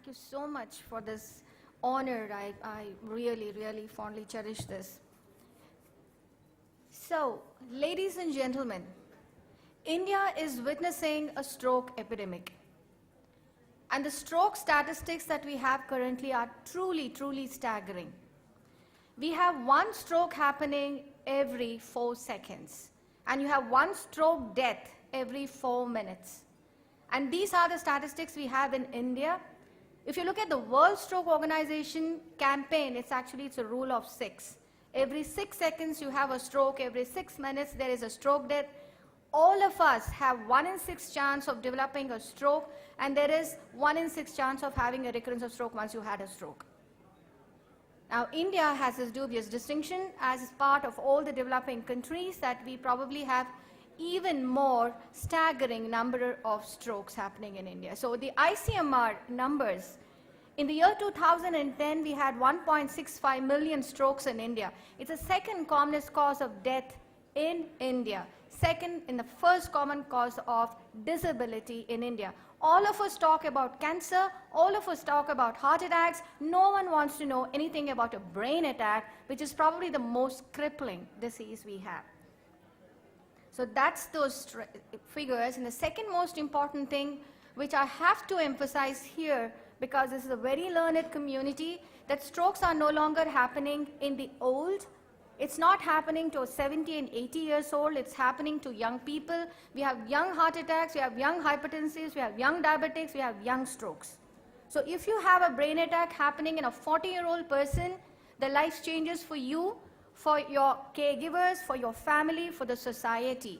Thank you so much for this honor. I really, really fondly cherish this. So, ladies and gentlemen, India is witnessing a stroke epidemic. And the stroke statistics that we have currently are truly, truly staggering. We have one stroke happening every 4 seconds. And you have one stroke death every 4 minutes. And these are the statistics we have in India. If you look at the World Stroke Organization campaign, it's a rule of 6. Every 6 seconds you have a stroke, every 6 minutes there is a stroke death. All of us have 1 in 6 chance of developing a stroke, and there is 1 in 6 chance of having a recurrence of stroke once you had a stroke. Now, India has this dubious distinction as part of all the developing countries that we probably have even more staggering number of strokes happening in India. So the ICMR numbers, in the year 2010, we had 1.65 million strokes in India. It's the second commonest cause of death in India. Second in the first common cause of disability in India. All of us talk about cancer, all of us talk about heart attacks. No one wants to know anything about a brain attack, which is probably the most crippling disease we have. So that's those figures. And the second most important thing, which I have to emphasize here, because this is a very learned community, that strokes are no longer happening in the old. It's not happening to 70 and 80 years old. It's happening to young people. We have young heart attacks, we have young hypertensives, we have young diabetics, we have young strokes. So if you have a brain attack happening in a 40-year-old person, the life changes for you, for your caregivers, for your family, for the society.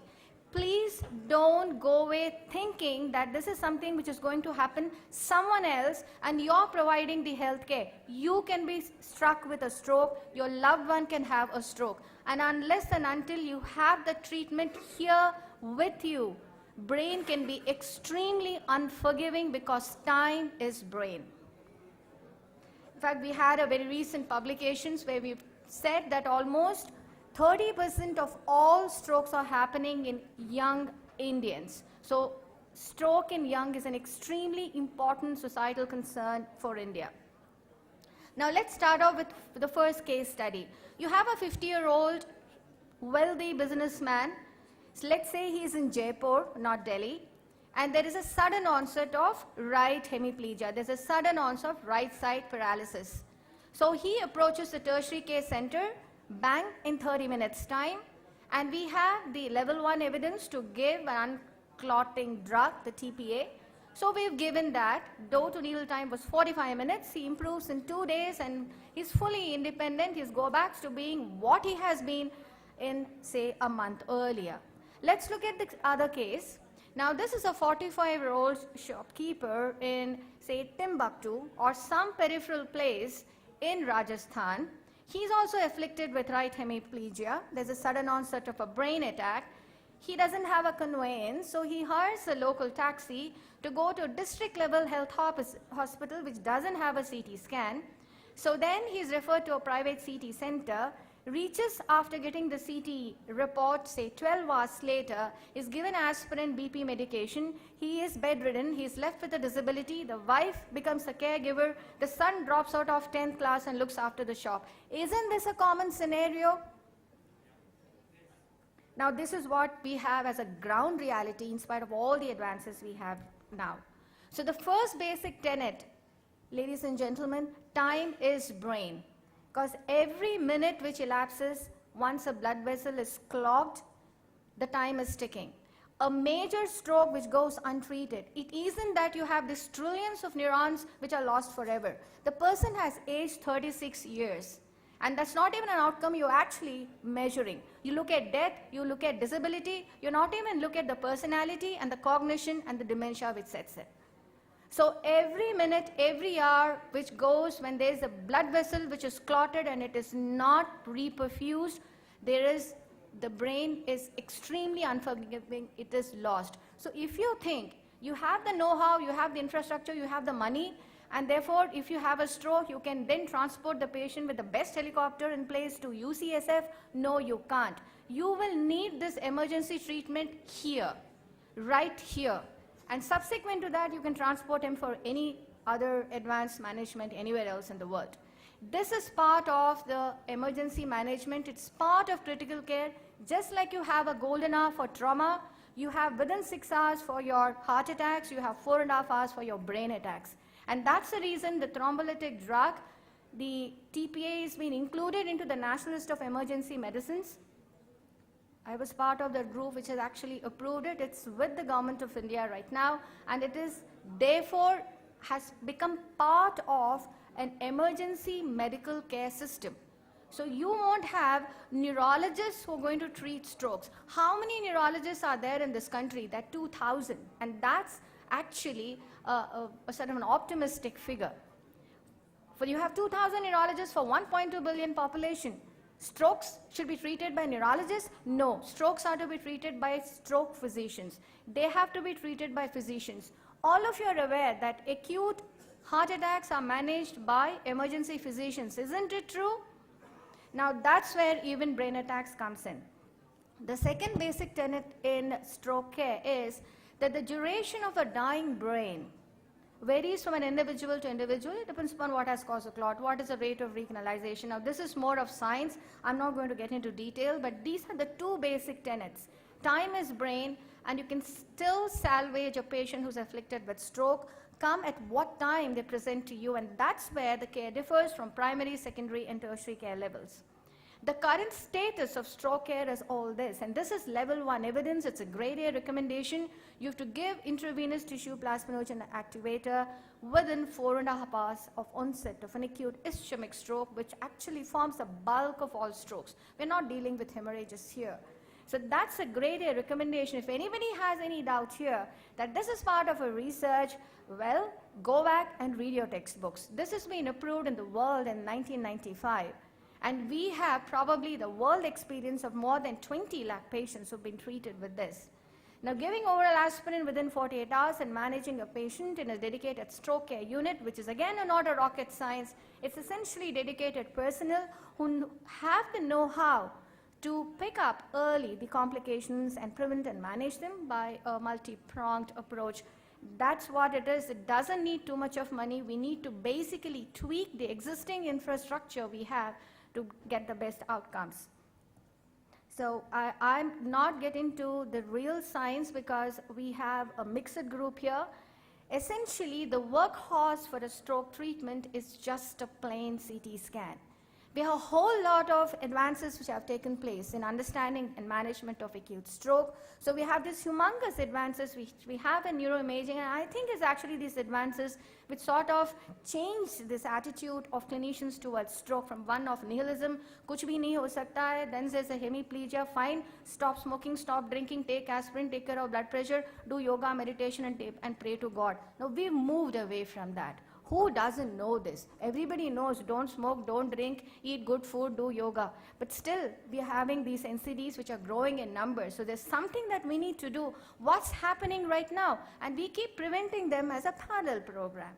Please don't go away thinking that this is something which is going to happen someone else and you're providing the health care. You can be struck with a stroke, your loved one can have a stroke. And unless and until you have the treatment here with you, brain can be extremely unforgiving because time is brain. In fact, we had a very recent publications where we've said that almost 30% of all strokes are happening in young Indians. So stroke in young is an extremely important societal concern for India. Now let's start off with the first case study. You have a 50-year-old wealthy businessman. So let's say he's in Jaipur, not Delhi, and there is a sudden onset of right hemiplegia. There's a sudden onset of right side paralysis. So he approaches the tertiary care center, bang, in 30 minutes time, and we have the level 1 evidence to give an unclotting drug, the TPA. So we've given that. Door to needle time was 45 minutes. He improves in 2 days and he's fully independent. He goes back to being what he has been in, say, a month earlier. Let's look at the other case. Now this is a 45-year-old shopkeeper in, say, Timbuktu or some peripheral place in Rajasthan. He's also afflicted with right hemiplegia. There's a sudden onset of a brain attack. He doesn't have a conveyance, so he hires a local taxi to go to a district level health hospital which doesn't have a CT scan. So then he's referred to a private CT center, reaches after getting the CT report, say 12 hours later, is given aspirin BP medication. He is bedridden, he's left with a disability, the wife becomes a caregiver, the son drops out of 10th class and looks after the shop. Isn't this a common scenario? Now this is what we have as a ground reality in spite of all the advances we have now. So the first basic tenet, ladies and gentlemen, time is brain. Because every minute which elapses once a blood vessel is clogged, the time is ticking. A major stroke which goes untreated, it isn't that you have these trillions of neurons which are lost forever. The person has aged 36 years. And that's not even an outcome you're actually measuring. You look at death, you look at disability, you not even look at the personality and the cognition and the dementia which sets in. So every minute, every hour which goes when there is a blood vessel which is clotted and it is not reperfused, the brain is extremely unforgiving, it is lost. So if you think you have the know-how, you have the infrastructure, you have the money, and therefore if you have a stroke, you can then transport the patient with the best helicopter in place to UCSF, no, you can't. You will need this emergency treatment here, right here. And subsequent to that, you can transport him for any other advanced management anywhere else in the world. This is part of the emergency management. It's part of critical care. Just like you have a golden hour for trauma, you have within 6 hours for your heart attacks, you have 4.5 hours for your brain attacks. And that's the reason the thrombolytic drug, the TPA, is being included into the National List of Emergency Medicines. I was part of that group which has actually approved it. It's with the government of India right now, and it is therefore has become part of an emergency medical care system. So you won't have neurologists who are going to treat strokes. How many neurologists are there in this country? There are 2,000, and that's actually a sort of an optimistic figure. For you have 2,000 neurologists for 1.2 billion population. Strokes should be treated by neurologists? No, strokes are to be treated by stroke physicians. They have to be treated by physicians. All of you are aware that acute heart attacks are managed by emergency physicians. Isn't it true? Now that's where even brain attacks comes in. The second basic tenet in stroke care is that the duration of a dying brain varies from an individual to individual. It depends upon what has caused the clot, what is the rate of recanalization. Now this is more of science. I'm not going to get into detail, but these are the two basic tenets. Time is brain, and you can still salvage a patient who's afflicted with stroke, come at what time they present to you, and that's where the care differs from primary, secondary, and tertiary care levels. The current status of stroke care is all this, and this is level 1 evidence. It's a grade A recommendation. You have to give intravenous tissue plasminogen activator within 4.5 hours of onset of an acute ischemic stroke, which actually forms the bulk of all strokes. We're not dealing with hemorrhages here. So that's a grade A recommendation. If anybody has any doubt here that this is part of a research, well, go back and read your textbooks. This has been approved in the world in 1995. And we have probably the world experience of more than 20 lakh patients who've been treated with this. Now, giving oral aspirin within 48 hours and managing a patient in a dedicated stroke care unit, which is again not a rocket science, it's essentially dedicated personnel who have the know-how to pick up early the complications and prevent and manage them by a multi-pronged approach. That's what it is. It doesn't need too much of money. We need to basically tweak the existing infrastructure we have to get the best outcomes. So I'm not getting to the real science because we have a mixed group here. Essentially, the workhorse for a stroke treatment is just a plain CT scan. We have a whole lot of advances which have taken place in understanding and management of acute stroke. So we have these humongous advances which we have in neuroimaging, and I think it's actually these advances which sort of changed this attitude of clinicians towards stroke from one of nihilism, kuch bhi nahi ho sakta hai, then there's a hemiplegia, fine, stop smoking, stop drinking, take aspirin, take care of blood pressure, do yoga, meditation, and pray to God. Now we've moved away from that. Who doesn't know this? Everybody knows don't smoke, don't drink, eat good food, do yoga. But still, we are having these NCDs which are growing in numbers. So there's something that we need to do. What's happening right now? And we keep preventing them as a parallel program.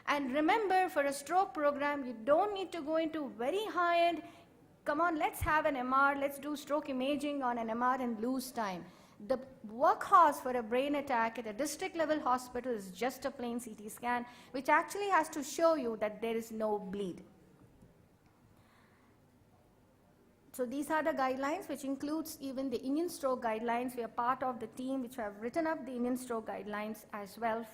And remember, for a stroke program, you don't need to go into very high-end, come on, let's have an MR, let's do stroke imaging on an MR and lose time. The workhorse for a brain attack at a district level hospital is just a plain CT scan, which actually has to show you that there is no bleed. So these are the guidelines, which includes even the Indian stroke guidelines. We are part of the team which have written up the Indian stroke guidelines as well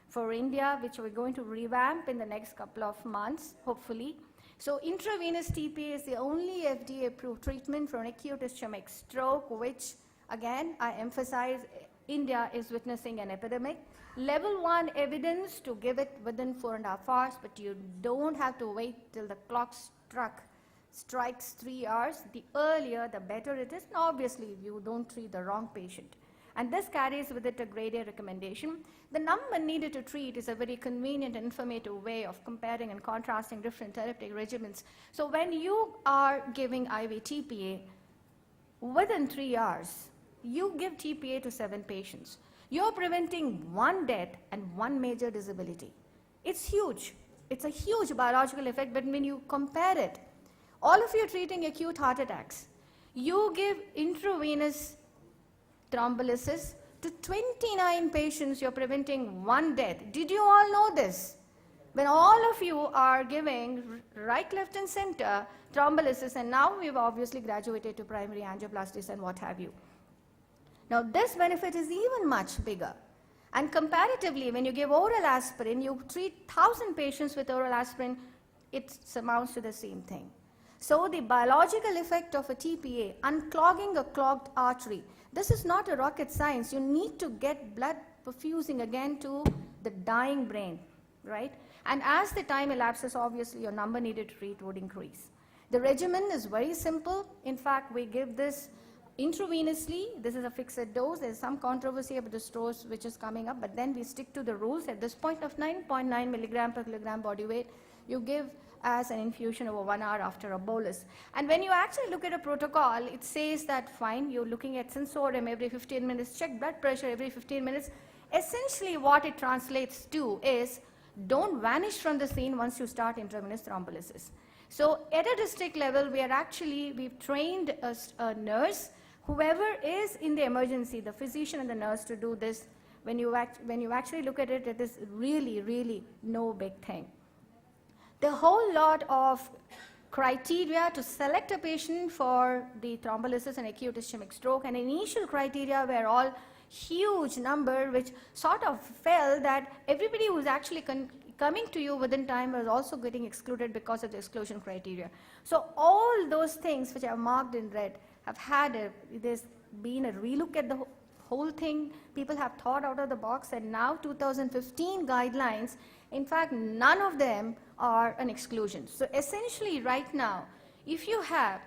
for India, which we're going to revamp in the next couple of months, hopefully. So intravenous TPA is the only FDA-approved treatment for an acute ischemic stroke, which again, I emphasize, India is witnessing an epidemic. Level 1 evidence to give it within 4.5 hours, but you don't have to wait till the clock strikes 3 hours. The earlier, the better it is. And obviously, you don't treat the wrong patient. And this carries with it a grade A recommendation. The number needed to treat is a very convenient and informative way of comparing and contrasting different therapeutic regimens. So when you are giving IV TPA, within 3 hours, you give TPA to 7 patients. You're preventing 1 death and 1 major disability. It's huge. It's a huge biological effect, but when you compare it, all of you are treating acute heart attacks. You give intravenous thrombolysis to 29 patients, you're preventing 1 death. Did you all know this? When all of you are giving right, left, and center thrombolysis, and now we've obviously graduated to primary angioplasties and what have you. Now, this benefit is even much bigger. And comparatively, when you give oral aspirin, you treat 1,000 patients with oral aspirin, it amounts to the same thing. So the biological effect of a TPA, unclogging a clogged artery, this is not a rocket science. You need to get blood perfusing again to the dying brain, right? And as the time elapses, obviously your number needed to treat would increase. The regimen is very simple. In fact, we give this intravenously. This is a fixed dose. There's some controversy about the dose which is coming up, but then we stick to the rules. At this point of 9.9 milligram per kilogram body weight, you give as an infusion over 1 hour after a bolus. And when you actually look at a protocol, it says that fine, you're looking at sensorium every 15 minutes, check blood pressure every 15 minutes. Essentially what it translates to is don't vanish from the scene once you start intravenous thrombolysis. So at a district level, we've trained a nurse, whoever is in the emergency, the physician and the nurse, to do this. When you actually look at it, it is really, really no big thing. The whole lot of criteria to select a patient for the thrombolysis and acute ischemic stroke, and initial criteria were all huge number, which sort of felt that everybody who's actually coming to you within time was also getting excluded because of the exclusion criteria. So all those things which are marked in red have there's been a relook at the whole thing. People have thought out of the box, and now 2015 guidelines, in fact, none of them are an exclusion. So essentially right now, if you have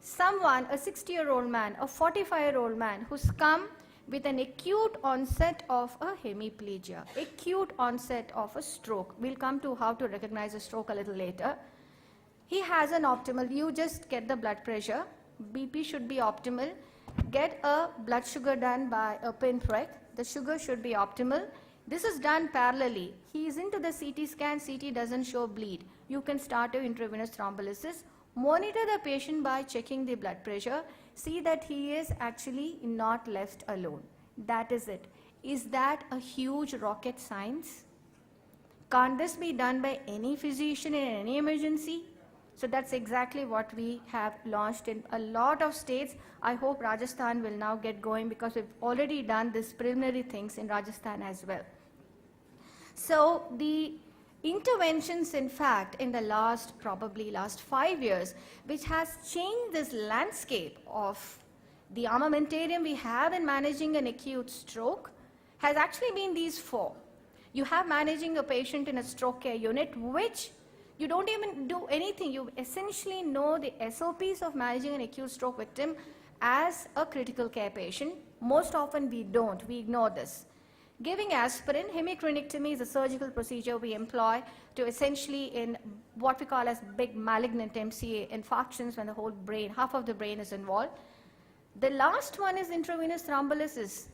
someone, a 60-year-old man, a 45-year-old man who's come with an acute onset of a hemiplegia, acute onset of a stroke. We'll come to how to recognize a stroke a little later. He has an optimal, you just get the blood pressure, BP should be optimal, get a blood sugar done by a pinprick, the sugar should be optimal. This is done parallelly. He is into the CT scan, CT doesn't show bleed. You can start an intravenous thrombolysis. Monitor the patient by checking the blood pressure. See that he is actually not left alone. That is it. Is that a huge rocket science? Can't this be done by any physician in any emergency? So that's exactly what we have launched in a lot of states. I hope Rajasthan will now get going because we've already done these preliminary things in Rajasthan as well. So the interventions, in fact, in the probably last 5 years, which has changed this landscape of the armamentarium we have in managing an acute stroke, has actually been these 4. You have managing a patient in a stroke care unit, which you don't even do anything. You essentially know the SOPs of managing an acute stroke victim as a critical care patient. Most often we don't, we ignore this. Giving aspirin, hemicraniectomy is a surgical procedure we employ to essentially in what we call as big malignant MCA infarctions when the whole brain, half of the brain is involved. The last one is intravenous thrombolysis.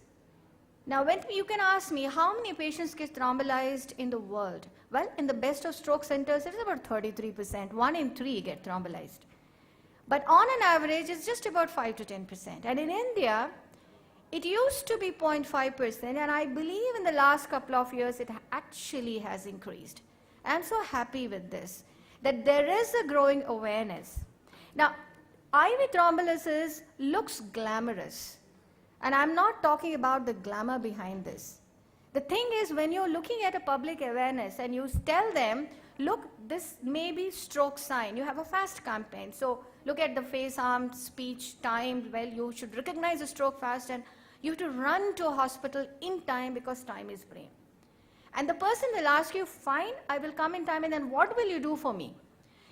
Now when you can ask me how many patients get thrombolized in the world? Well, in the best of stroke centers, it is about 33%. 1 in 3 get thrombolized. But on an average, it's just about 5 to 10%. And in India, it used to be 0.5%, and I believe in the last couple of years it actually has increased. I'm so happy with this, that there is a growing awareness. Now, IV thrombolysis looks glamorous, and I'm not talking about the glamour behind this. The thing is, when you're looking at a public awareness and you tell them, look, this may be stroke sign, you have a fast campaign. So look at the face, arm, speech, time, well, you should recognize a stroke fast, and you have to run to a hospital in time because time is brain. And the person will ask you, fine, I will come in time, and then what will you do for me?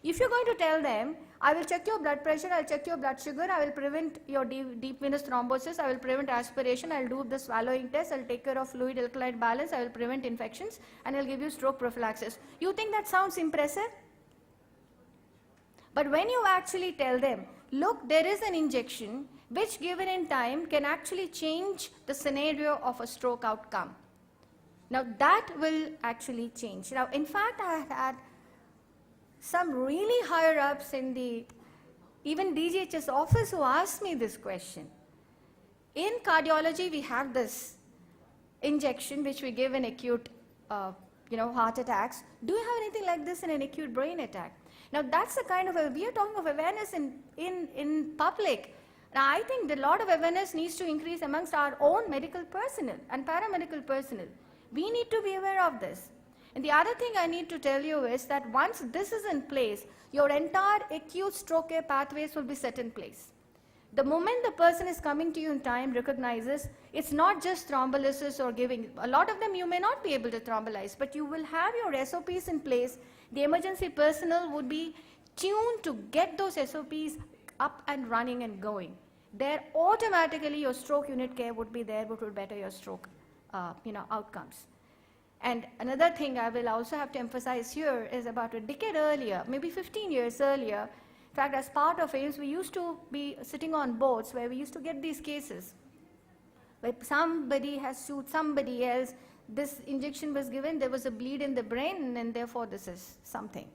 If you're going to tell them, I will check your blood pressure, I'll check your blood sugar, I will prevent your deep venous thrombosis, I will prevent aspiration, I'll do the swallowing test, I'll take care of fluid electrolyte balance, I will prevent infections, and I'll give you stroke prophylaxis. You think that sounds impressive? But when you actually tell them, look, there is an injection which given in time can actually change the scenario of a stroke outcome. Now that will actually change. Now in fact, I have had some really higher ups in the even DGHS office who asked me this question. In cardiology, we have this injection which we give in acute heart attacks. Do you have anything like this in an acute brain attack? Now that's the kind of, we are talking of awareness in public. Now I think that a lot of awareness needs to increase amongst our own medical personnel and paramedical personnel. We need to be aware of this. And the other thing I need to tell you is that once this is in place, your entire acute stroke care pathways will be set in place. The moment the person is coming to you in time, recognizes it's not just thrombolysis or giving. A lot of them you may not be able to thrombolyze, but you will have your SOPs in place. The emergency personnel would be tuned to get those SOPs up and running and going. There automatically your stroke unit care would be there, which would better your stroke outcomes. And another thing I will also have to emphasize here is about a decade earlier, maybe 15 years earlier, in fact, as part of AIMS, we used to be sitting on boards where we used to get these cases where somebody has sued somebody else, this injection was given, there was a bleed in the brain, and therefore this is something.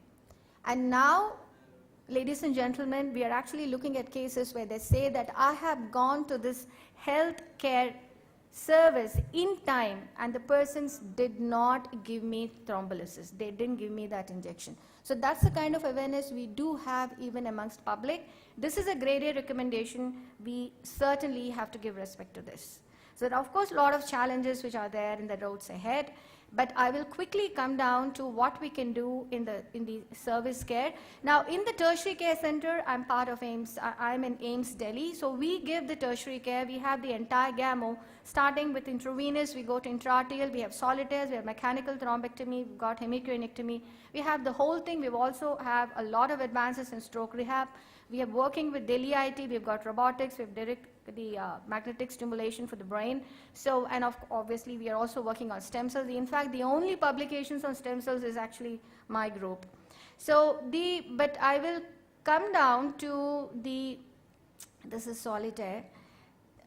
And now, ladies and gentlemen, we are actually looking at cases where they say that I have gone to this health care service in time and the persons did not give me thrombolysis. They didn't give me that injection. So that's the kind of awareness we do have even amongst public. This is a grade A recommendation. We certainly have to give respect to this. So of course a lot of challenges which are there in the roads ahead, but I will quickly come down to what we can do in the service care. Now in the tertiary care center, I'm part of AIMS, I'm in AIMS Delhi, so we give the tertiary care, we have the entire gamut, starting with intravenous, we go to intraarterial, we have solitaires, we have mechanical thrombectomy, we've got hemicraniectomy, we have the whole thing. We also have a lot of advances in stroke rehab. We are working with Delhi IT, we've got robotics, we have the magnetic stimulation for the brain. So, and obviously we are also working on stem cells. In fact, the only publications on stem cells is actually my group. So, but I will come down to this is solitaire.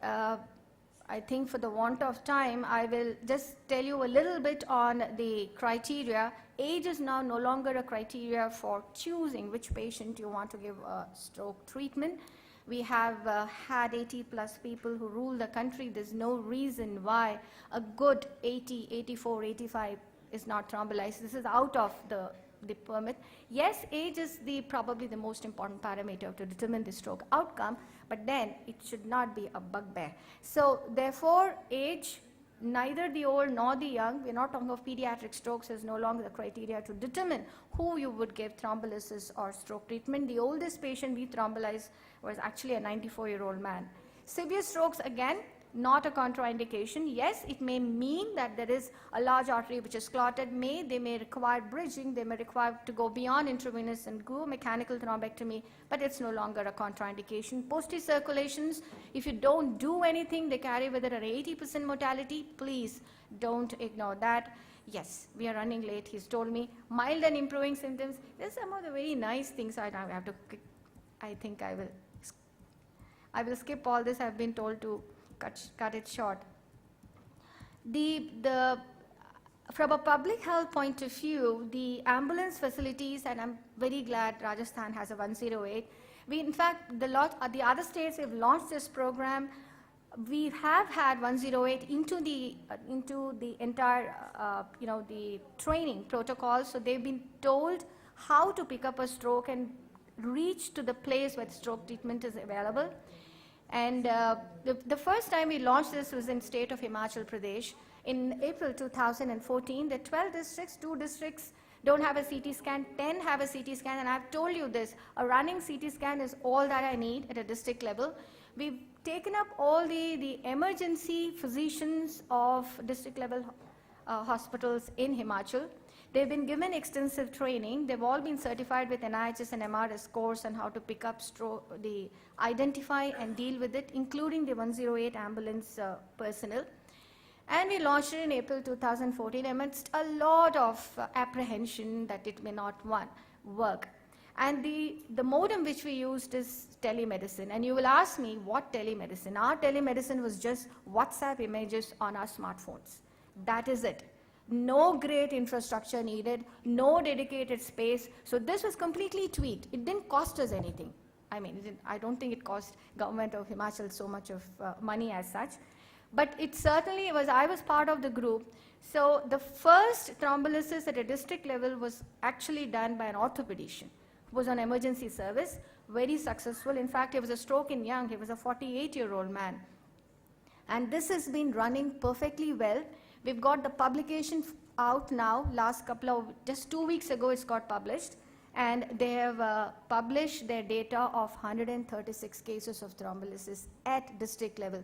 I think for the want of time, I will just tell you a little bit on the criteria. Age is now no longer a criteria for choosing which patient you want to give a stroke treatment. We have had 80 plus people who rule the country. There's no reason why a good 80, 84, 85 is not thrombolyzed. This is out of the permit. Yes, age is probably the most important parameter to determine the stroke outcome, but then it should not be a bugbear. So therefore, age, neither the old nor the young, we're not talking of pediatric strokes, is no longer the criteria to determine who you would give thrombolysis or stroke treatment. The oldest patient we thrombolized was actually a 94-year-old man. Severe strokes, again, not a contraindication. Yes, it may mean that there is a large artery which is clotted. They may require bridging. They may require to go beyond intravenous and go mechanical thrombectomy, but it's no longer a contraindication. Posterior circulations, if you don't do anything, they carry with it an 80% mortality. Please don't ignore that. Yes, we are running late. He's told me mild and improving symptoms. There's some of the very nice things I have to. I think I will skip all this. I've been told to cut it short. From a public health point of view, the ambulance facilities, and I'm very glad Rajasthan has a 108. In fact, the other states have launched this program. We have had 108 into the entire, the training protocol. So they've been told how to pick up a stroke and reach to the place where the stroke treatment is available. And the first time we launched this was in state of Himachal Pradesh in April 2014. The 12 districts, 2 districts don't have a CT scan, 10 have a CT scan, and I've told you this, a running CT scan is all that I need at a district level. We've taken up all the emergency physicians of district level hospitals in Himachal. They've been given extensive training. They've all been certified with NIHS and MRS course on how to pick up stroke, identify and deal with it, including the 108 ambulance personnel. And we launched it in April 2014 amidst a lot of apprehension that it may not work. And the modem which we used is telemedicine. And you will ask me, what telemedicine? Our telemedicine was just WhatsApp images on our smartphones. That is it. No great infrastructure needed, no dedicated space. So this was completely tweaked. It didn't cost us anything. I mean, I don't think it cost government of Himachal so much of money as such. But it certainly was, I was part of the group. So the first thrombolysis at a district level was actually done by an orthopedician who was on emergency service, very successful. In fact, he was a stroke in young, he was a 48-year-old man. And this has been running perfectly well. We've got the publication out now, just 2 weeks ago it's got published. And they have published their data of 136 cases of thrombolysis at district level.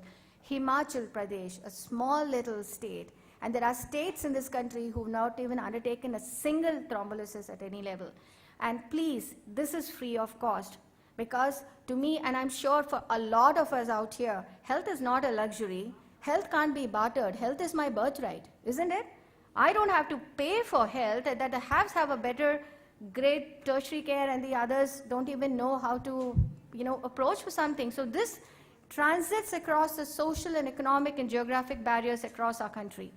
Himachal Pradesh, a small little state, and there are states in this country who have not even undertaken a single thrombolysis at any level. And please, this is free of cost, because to me, and I'm sure for a lot of us out here, health is not a luxury. Health can't be bartered. Health is my birthright, isn't it? I don't have to pay for health, that the haves have a better great tertiary care and the others don't even know how to, approach for something. So this transits across the social and economic and geographic barriers across our country.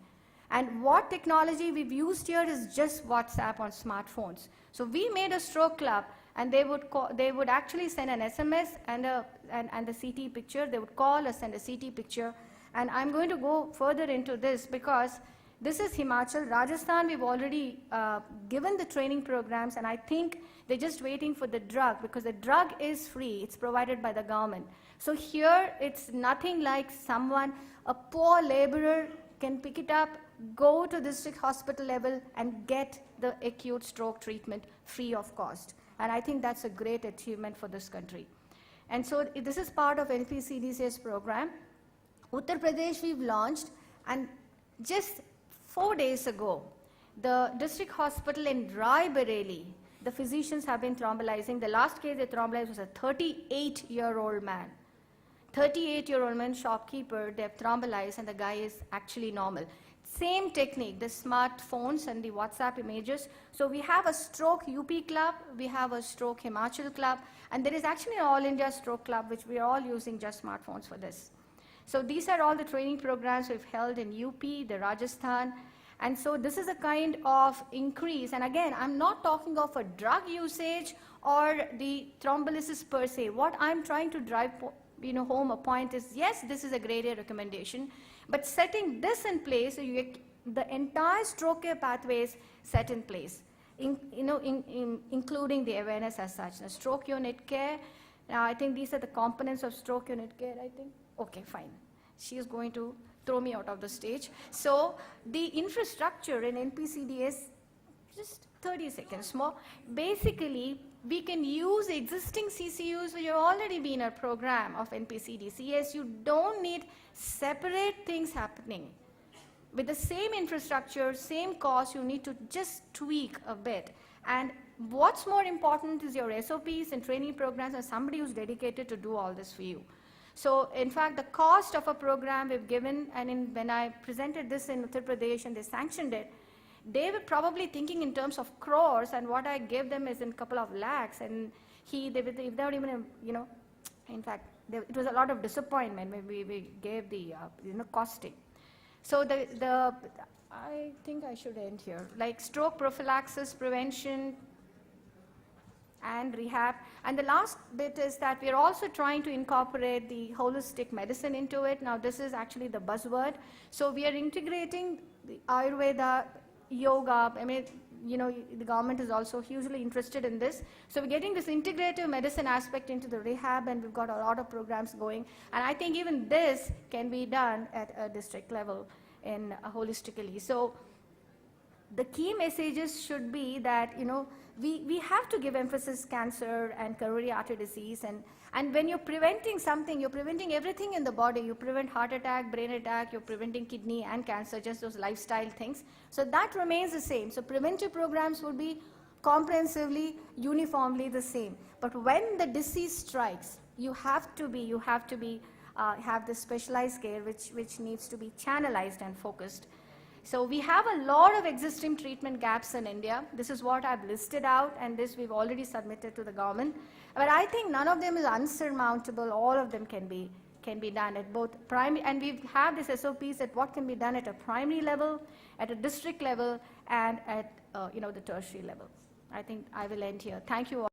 And what technology we've used here is just WhatsApp on smartphones. So we made a stroke club, and they would actually send an SMS and a CT picture. They would call or send a CT picture. And I'm going to go further into this because this is Himachal. Rajasthan, we've already given the training programs, and I think they're just waiting for the drug, because the drug is free. It's provided by the government. So here, it's nothing like a poor laborer can pick it up, go to district hospital level, and get the acute stroke treatment free of cost. And I think that's a great achievement for this country. And so this is part of NPCDC's program. Uttar Pradesh, we've launched, and just 4 days ago, the district hospital in Raebareli, the physicians have been thrombolizing. The last case they thrombolized was a 38-year-old man. 38-year-old man, shopkeeper, they've thrombolized, and the guy is actually normal. Same technique, the smartphones and the WhatsApp images. So we have a stroke UP club, we have a stroke Himachal club, and there is actually an all India stroke club, which we are all using just smartphones for this. So these are all the training programs we've held in UP, the Rajasthan. And so this is a kind of increase. And again, I'm not talking of a drug usage or the thrombolysis per se. What I'm trying to drive home a point is, yes, this is a grade A recommendation, but setting this in place, so the entire stroke care pathways set in place, including the awareness as such. Now, stroke unit care, now I think these are the components of stroke unit care, I think. Okay, fine. She is going to throw me out of the stage. So the infrastructure in NPCDS, just 30 seconds more. Basically, we can use existing CCUs which have already been a program of NPCDCS. You don't need separate things happening. With the same infrastructure, same cost, you need to just tweak a bit. And what's more important is your SOPs and training programs and somebody who's dedicated to do all this for you. So in fact, the cost of a program we've given, and when I presented this in Uttar Pradesh and they sanctioned it, they were probably thinking in terms of crores, and what I gave them is in a couple of lakhs, and without even, in fact, it was a lot of disappointment when we gave the, costing. So I think I should end here. Like stroke prophylaxis, prevention, and rehab. And the last bit is that we are also trying to incorporate the holistic medicine into it. Now, this is actually the buzzword. So we are integrating the Ayurveda, yoga. I mean, the government is also hugely interested in this. So we're getting this integrative medicine aspect into the rehab, and we've got a lot of programs going. And I think even this can be done at a district level in holistically. So the key messages should be that, we have to give emphasis cancer and coronary artery disease. And when you're preventing something, you're preventing everything in the body. You prevent heart attack, brain attack, you're preventing kidney and cancer, just those lifestyle things. So that remains the same. So preventive programs would be comprehensively, uniformly the same. But when the disease strikes, you have to have this specialized care which needs to be channelized and focused. So we have a lot of existing treatment gaps in India. This is what I've listed out, and this we've already submitted to the government. But I think none of them is unsurmountable. All of them can be done at both primary, and we have these SOPs at what can be done at a primary level, at a district level, and at the tertiary level. I think I will end here. Thank you all.